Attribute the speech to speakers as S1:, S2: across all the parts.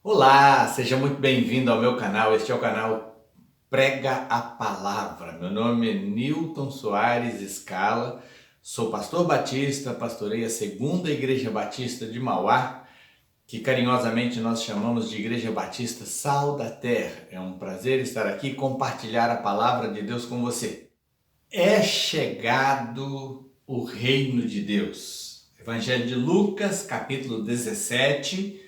S1: Olá, seja muito bem-vindo ao meu canal. Este é o canal Prega a Palavra. Meu nome é Newton Soares Scala, sou pastor batista, pastorei a Segunda Igreja Batista de Mauá, que carinhosamente nós chamamos de Igreja Batista Sal da Terra. É um prazer estar aqui e compartilhar a palavra de Deus com você. É chegado o reino de Deus. Evangelho de Lucas, capítulo 17,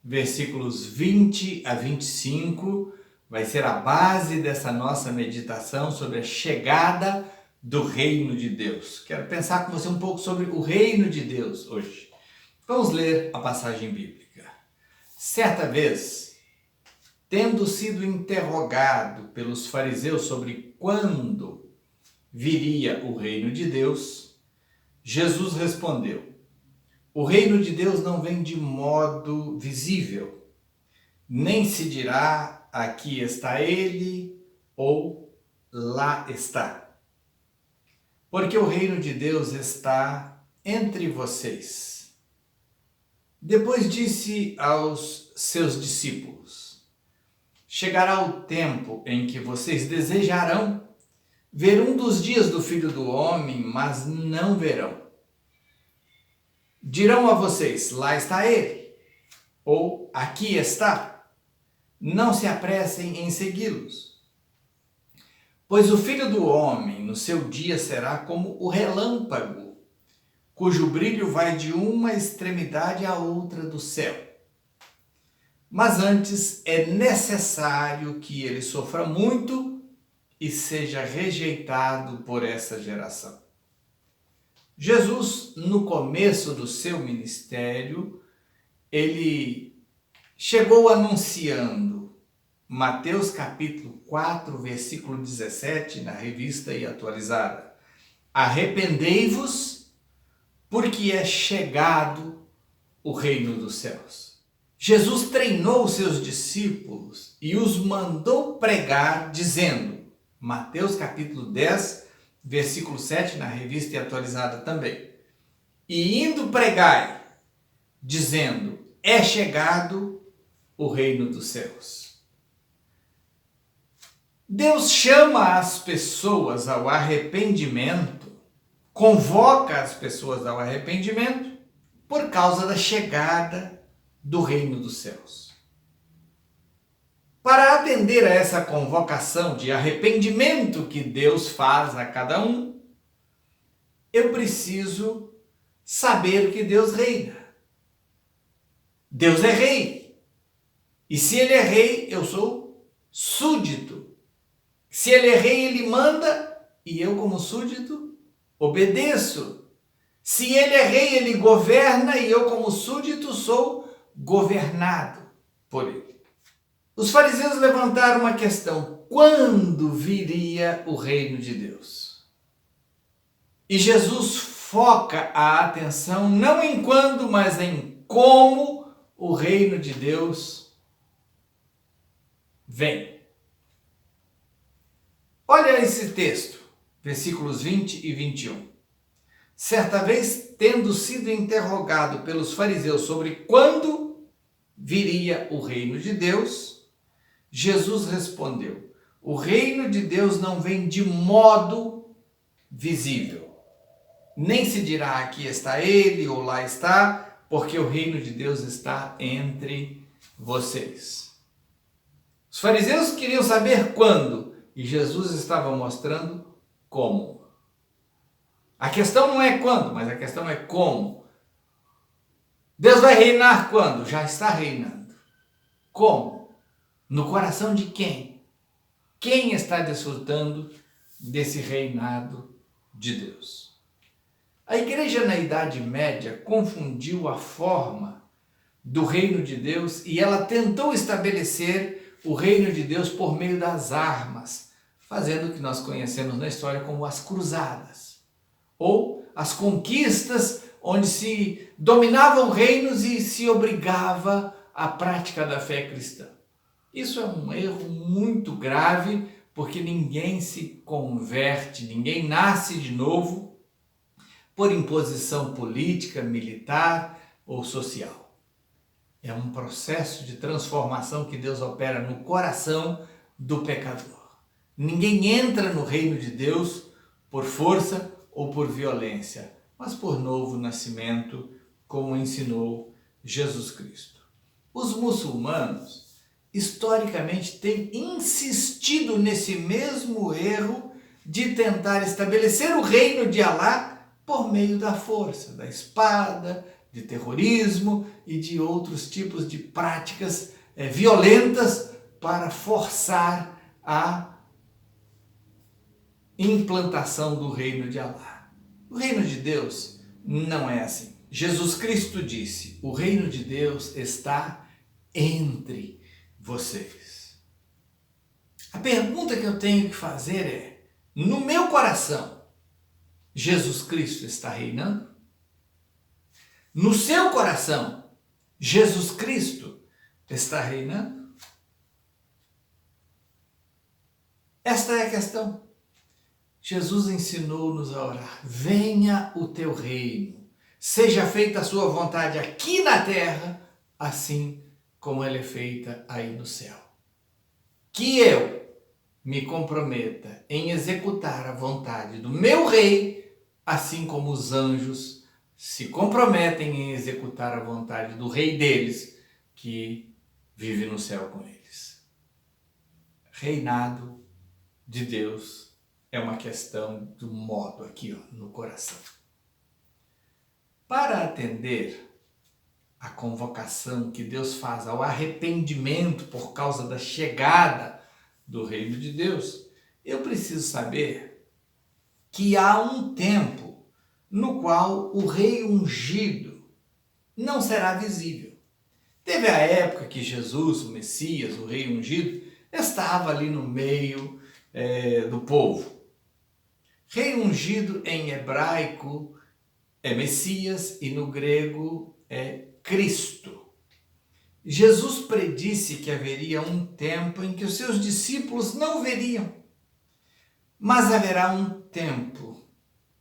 S1: versículos 20 a 25, vai ser a base dessa nossa meditação sobre a chegada do reino de Deus. Quero pensar com você um pouco sobre o reino de Deus hoje. Vamos ler a passagem bíblica. Certa vez, tendo sido interrogado pelos fariseus sobre quando viria o reino de Deus, Jesus respondeu: o reino de Deus não vem de modo visível, nem se dirá aqui está ele ou lá está. Porque o reino de Deus está entre vocês. Depois disse aos seus discípulos: chegará o tempo em que vocês desejarão ver um dos dias do Filho do Homem, mas não verão. Dirão a vocês: lá está ele, ou aqui está. Não se apressem em segui-los. Pois o Filho do Homem, no seu dia, será como o relâmpago, cujo brilho vai de uma extremidade à outra do céu. Mas antes é necessário que ele sofra muito e seja rejeitado por essa geração. Jesus, no começo do seu ministério, ele chegou anunciando Mateus capítulo 4, versículo 17, na revista e atualizada: arrependei-vos, porque é chegado o reino dos céus. Jesus treinou os seus discípulos e os mandou pregar, dizendo, Mateus capítulo 10, versículo 7, na revista e atualizada também: e indo pregai, dizendo, é chegado o reino dos céus. Deus chama as pessoas ao arrependimento, convoca as pessoas ao arrependimento por causa da chegada do reino dos céus. Para atender a essa convocação de arrependimento que Deus faz a cada um, eu preciso saber que Deus reina. Deus é rei. E se ele é rei, eu sou súdito. Se ele é rei, ele manda e eu, como súdito, obedeço. Se ele é rei, ele governa e eu, como súdito, sou governado por ele. Os fariseus levantaram uma questão: quando viria o reino de Deus? E Jesus foca a atenção não em quando, mas em como o reino de Deus vem. Olha esse texto, versículos 20 e 21. Certa vez, tendo sido interrogado pelos fariseus sobre quando viria o reino de Deus, Jesus respondeu: o reino de Deus não vem de modo visível. Nem se dirá aqui está ele ou lá está, porque o reino de Deus está entre vocês. Os fariseus queriam saber quando, e Jesus estava mostrando como. A questão não é quando, mas a questão é como. Deus vai reinar quando? Já está reinando. Como? No coração de quem? Quem está desfrutando desse reinado de Deus? A igreja na Idade Média confundiu a forma do reino de Deus e ela tentou estabelecer o reino de Deus por meio das armas, fazendo o que nós conhecemos na história como as cruzadas, ou as conquistas onde se dominavam reinos e se obrigava à prática da fé cristã. Isso é um erro muito grave, porque ninguém se converte, ninguém nasce de novo por imposição política, militar ou social. É um processo de transformação que Deus opera no coração do pecador. Ninguém entra no reino de Deus por força ou por violência, mas por novo nascimento, como ensinou Jesus Cristo. Os muçulmanos, historicamente, têm insistido nesse mesmo erro de tentar estabelecer o reino de Alá por meio da força, da espada, de terrorismo e de outros tipos de práticas violentas para forçar a implantação do reino de Alá. O reino de Deus não é assim. Jesus Cristo disse: o reino de Deus está entre vocês. A pergunta que eu tenho que fazer é: no meu coração, Jesus Cristo está reinando? No seu coração, Jesus Cristo está reinando? Esta é a questão. Jesus ensinou-nos a orar: venha o teu reino, seja feita a sua vontade aqui na terra, assim como ela é feita aí no céu. Que eu me comprometa em executar a vontade do meu rei, assim como os anjos se comprometem em executar a vontade do rei deles, que vive no céu com eles. Reinado de Deus é uma questão do modo aqui, no coração. Para atender a convocação que Deus faz ao arrependimento por causa da chegada do reino de Deus, eu preciso saber que há um tempo no qual o rei ungido não será visível. Teve a época que Jesus, o Messias, o rei ungido, estava ali no meio do povo. Rei ungido em hebraico é Messias e no grego é Cristo. Jesus predisse que haveria um tempo em que os seus discípulos não o veriam, mas haverá um tempo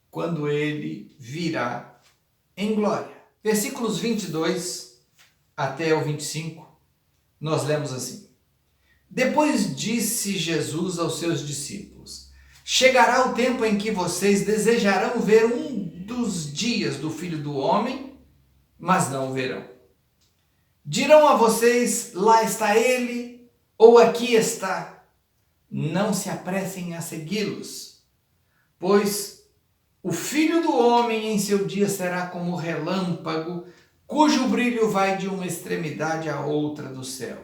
S1: quando ele virá em glória. Versículos 22 até o 25, nós lemos assim: depois disse Jesus aos seus discípulos: chegará o tempo em que vocês desejarão ver um dos dias do Filho do Homem, mas não o verão. Dirão a vocês: lá está ele, ou aqui está. Não se apressem a segui-los, pois o Filho do Homem em seu dia será como relâmpago, cujo brilho vai de uma extremidade à outra do céu.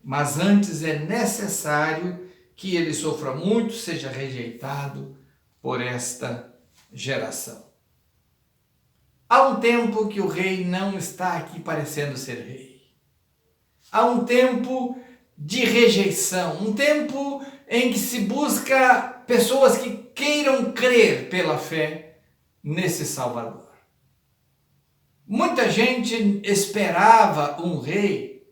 S1: Mas antes é necessário que ele sofra muito, seja rejeitado por esta geração. Há um tempo que o rei não está aqui parecendo ser rei. Há um tempo de rejeição, um tempo em que se busca pessoas que queiram crer pela fé nesse Salvador. Muita gente esperava um rei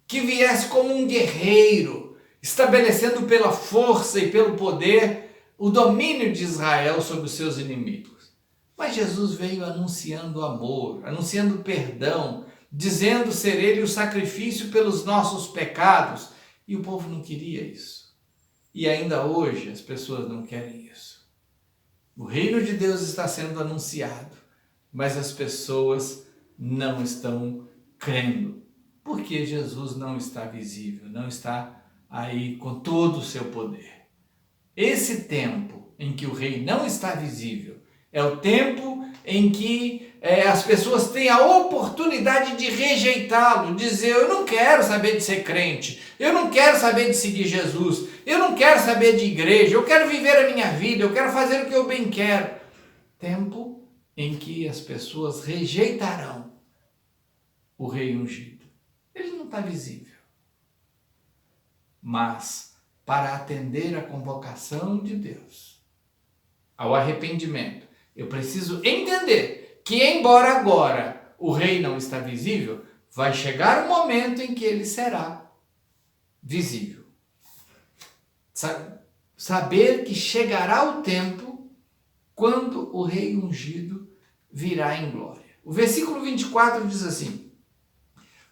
S1: que viesse como um guerreiro, estabelecendo pela força e pelo poder o domínio de Israel sobre os seus inimigos. Mas Jesus veio anunciando amor, anunciando perdão, dizendo ser ele o sacrifício pelos nossos pecados, e o povo não queria isso. E ainda hoje as pessoas não querem isso. O reino de Deus está sendo anunciado, mas as pessoas não estão crendo, porque Jesus não está visível, não está aí com todo o seu poder. Esse tempo em que o rei não está visível é o tempo em que as pessoas têm a oportunidade de rejeitá-lo, dizer: eu não quero saber de ser crente, eu não quero saber de seguir Jesus, eu não quero saber de igreja, eu quero viver a minha vida, eu quero fazer o que eu bem quero. Tempo em que as pessoas rejeitarão o rei ungido. Ele não está visível. Mas, para atender a convocação de Deus ao arrependimento, eu preciso entender que, embora agora o rei não está visível, vai chegar o momento em que ele será visível. Saber que chegará o tempo quando o rei ungido virá em glória. O versículo 24 diz assim: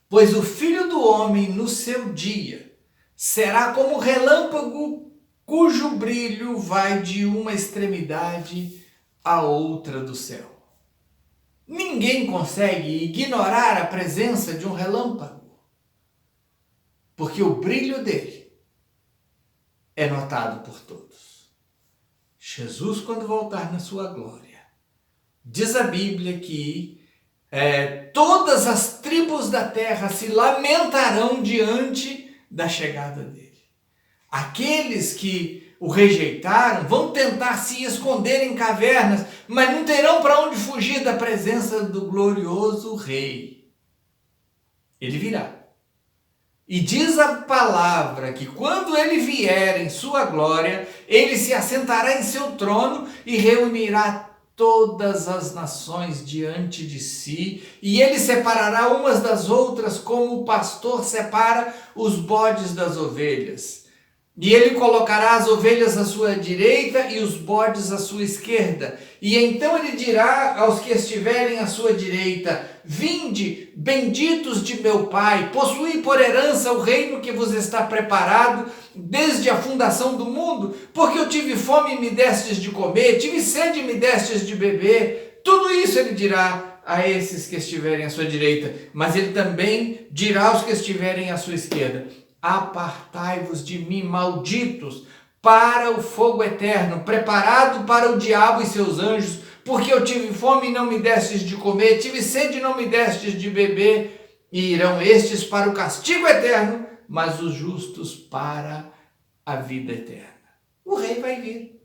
S1: Pois o Filho do Homem no seu dia será como relâmpago cujo brilho vai de uma extremidade à outra do céu. Ninguém consegue ignorar a presença de um relâmpago, porque o brilho dele é notado por todos. Jesus, quando voltar na sua glória, diz a Bíblia que todas as tribos da terra se lamentarão diante da chegada dele. Aqueles que o rejeitaram vão tentar se esconder em cavernas, mas não terão para onde fugir da presença do glorioso Rei. Ele virá. E diz a palavra que quando ele vier em sua glória, ele se assentará em seu trono e reunirá todas as nações diante de si, e ele separará umas das outras como o pastor separa os bodes das ovelhas. E ele colocará as ovelhas à sua direita e os bodes à sua esquerda. E então ele dirá aos que estiverem à sua direita: vinde, benditos de meu Pai, possuí por herança o reino que vos está preparado desde a fundação do mundo, porque eu tive fome e me destes de comer, tive sede e me destes de beber. Tudo isso ele dirá a esses que estiverem à sua direita, mas ele também dirá aos que estiverem à sua esquerda: apartai-vos de mim, malditos, para o fogo eterno, preparado para o diabo e seus anjos, porque eu tive fome e não me destes de comer, tive sede e não me destes de beber, e irão estes para o castigo eterno, mas os justos para a vida eterna. O Rei vai vir.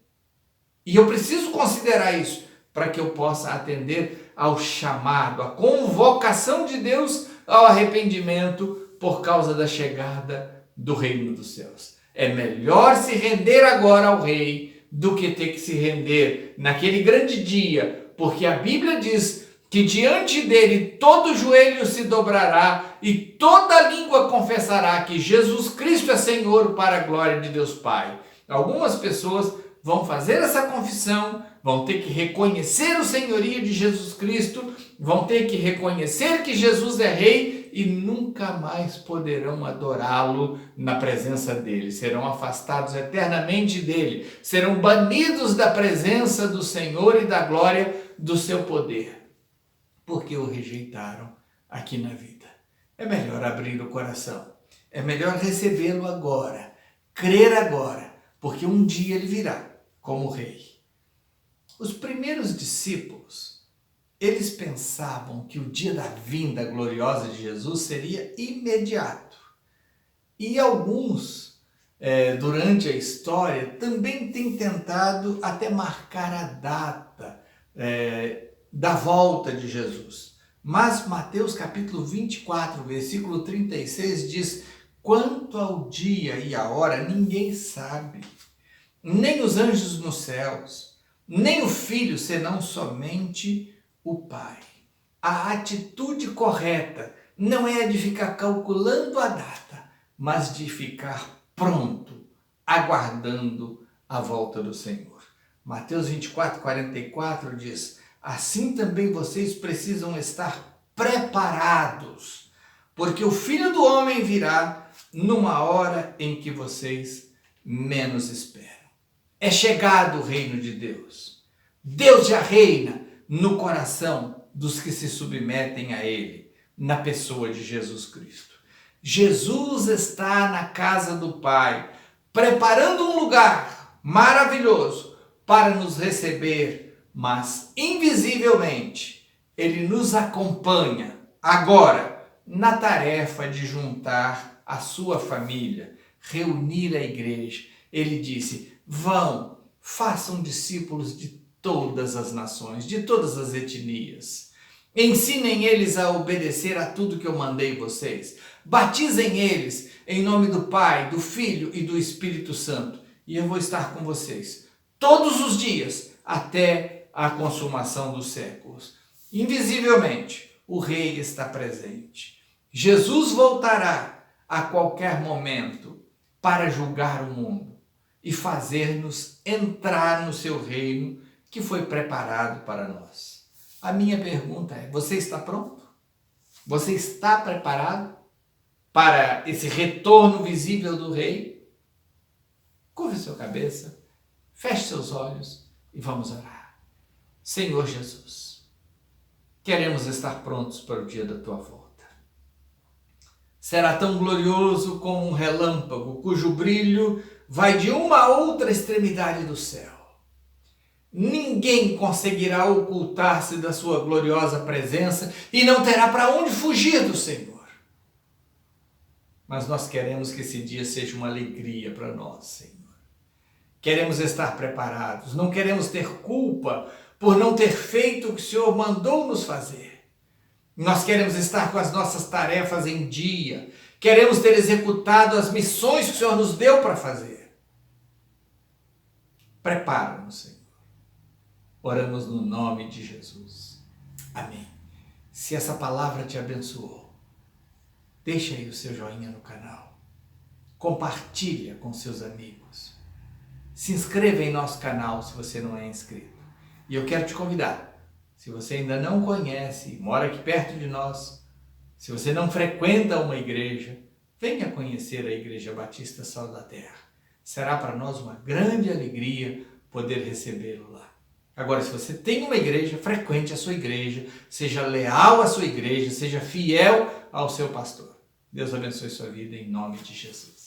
S1: E eu preciso considerar isso para que eu possa atender ao chamado, à convocação de Deus ao arrependimento por causa da chegada do reino dos céus. É melhor se render agora ao Rei do que ter que se render naquele grande dia, porque a Bíblia diz que diante dele todo joelho se dobrará e toda língua confessará que Jesus Cristo é Senhor para a glória de Deus Pai. Algumas pessoas vão fazer essa confissão, vão ter que reconhecer o senhorio de Jesus Cristo, vão ter que reconhecer que Jesus é Rei e nunca mais poderão adorá-lo na presença dele. Serão afastados eternamente dele, serão banidos da presença do Senhor e da glória do seu poder, porque o rejeitaram aqui na vida. É melhor abrir o coração, é melhor recebê-lo agora, crer agora, porque um dia ele virá como Rei. Os primeiros discípulos, eles pensavam que o dia da vinda gloriosa de Jesus seria imediato. E alguns, durante a história, também têm tentado até marcar a data da volta de Jesus. Mas Mateus capítulo 24, versículo 36 diz: quanto ao dia e a hora, ninguém sabe, nem os anjos nos céus, nem o Filho, senão somente o Pai. A atitude correta não é a de ficar calculando a data, mas de ficar pronto, aguardando a volta do Senhor. Mateus 24, 44 diz: assim também vocês precisam estar preparados, porque o Filho do Homem virá numa hora em que vocês menos esperam. É chegado o reino de Deus. Deus já reina no coração dos que se submetem a Ele, na pessoa de Jesus Cristo. Jesus está na casa do Pai, preparando um lugar maravilhoso para nos receber, mas invisivelmente Ele nos acompanha agora na tarefa de juntar a sua família, reunir a igreja. Ele disse: vão, façam discípulos de todas as nações, de todas as etnias. Ensinem eles a obedecer a tudo que eu mandei vocês. Batizem eles em nome do Pai, do Filho e do Espírito Santo. E eu vou estar com vocês todos os dias até a consumação dos séculos. Invisivelmente, o Rei está presente. Jesus voltará a qualquer momento para julgar o mundo e fazer-nos entrar no seu reino que foi preparado para nós. A minha pergunta é: você está pronto? Você está preparado para esse retorno visível do Rei? Curve sua cabeça, feche seus olhos e vamos orar. Senhor Jesus, queremos estar prontos para o dia da tua volta. Será tão glorioso como um relâmpago, cujo brilho vai de uma a outra extremidade do céu. Ninguém conseguirá ocultar-se da sua gloriosa presença e não terá para onde fugir do Senhor. Mas nós queremos que esse dia seja uma alegria para nós, Senhor. Queremos estar preparados, não queremos ter culpa por não ter feito o que o Senhor mandou nos fazer. Nós queremos estar com as nossas tarefas em dia, queremos ter executado as missões que o Senhor nos deu para fazer. Prepara-nos, Senhor. Oramos no nome de Jesus. Amém. Se essa palavra te abençoou, deixa aí o seu joinha no canal. Compartilha com seus amigos. Se inscreva em nosso canal se você não é inscrito. E eu quero te convidar, se você ainda não conhece, mora aqui perto de nós, se você não frequenta uma igreja, venha conhecer a Igreja Batista Sal da Terra. Será para nós uma grande alegria poder recebê-lo lá. Agora, se você tem uma igreja, frequente a sua igreja, seja leal à sua igreja, seja fiel ao seu pastor. Deus abençoe sua vida em nome de Jesus.